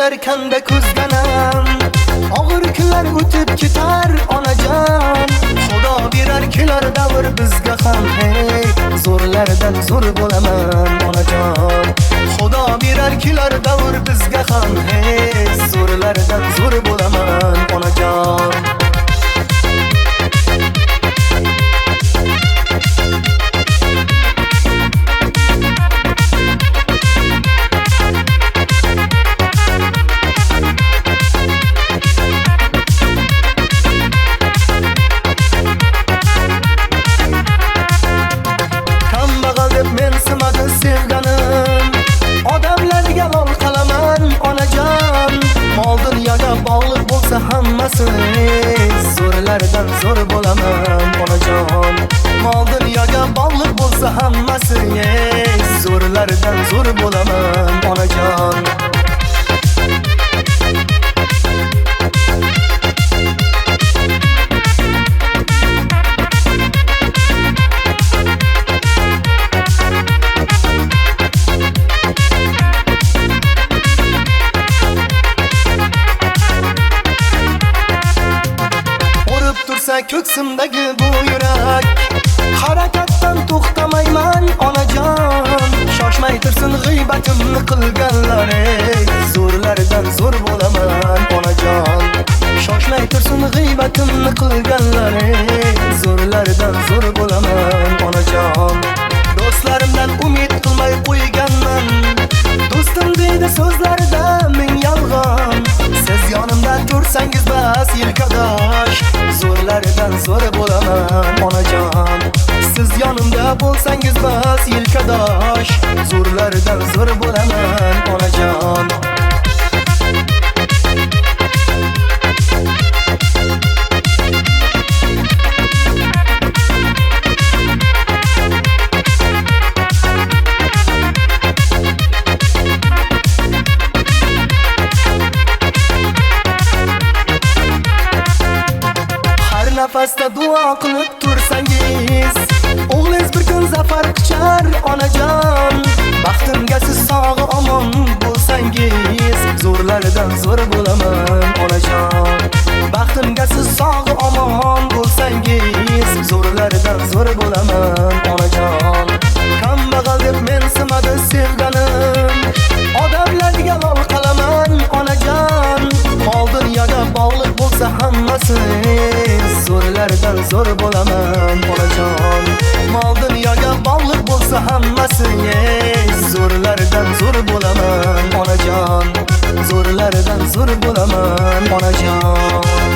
kelarkanda ko'zganam. Og'ir kunlar o'tib ketar onajon. Xudo berar kelar davr bizga ham. Hey, zo'rlardan zo'r bo'laman onajon. Xudo berar kelar davr bizga ham. Hey, zo'rlardan zo'r bo'laman onajon. Bog'liq bo'lsa hammasi zo'rlardan zo'r bo'laman onajon. Mol dunyoga bog'liq bo'lsa hammasi zo'rlardan zo'r bo'laman onajon. Ko'ksimdagi bu yurak harakatdan to'xtamayman onajon. Shoshmay tursin g'iybatimni qilganlar, zo'rlardan zo'r bo'laman onajon. Shoshmay tursin g'iybatimni qilganlar, zo'rlardan zo'r bo'laman onajon. Do'stlarimdan umid qilmay qo'yganman, do'stim deydi so'zlarida ming yolg'on. Siz yonimda tursangiz bas yelkadosh, zo'rlardan zo'r bo'laman onajon. Siz yonimda bo'lsangiz bas yelkadosh, zo'rlardan zo'r bo'laman onajon. Nafasda duo qilib tursangiz, o'g'lingiz bir kun zafar quchar onajon. Baxtimga siz sog' omon bo'lsangiz, zo'rlardan zo'r bo'laman onajon. Baxtimga siz sog' omon bo'lsangiz, zo'rlardan zo'r bo'laman onajon. Kambag'al deb men simadi sevganim, odamlarga lol qalaman onajon. Mol dunyoga bog'liq bo'lsa hammasi zo'rlardan zo'r bo'laman onajon. Mol dunyoga bog'liq bo'lsa hammasi zo'rlardan zo'r bo'laman onajon. Zo'rlardan zo'r bo'laman onajon.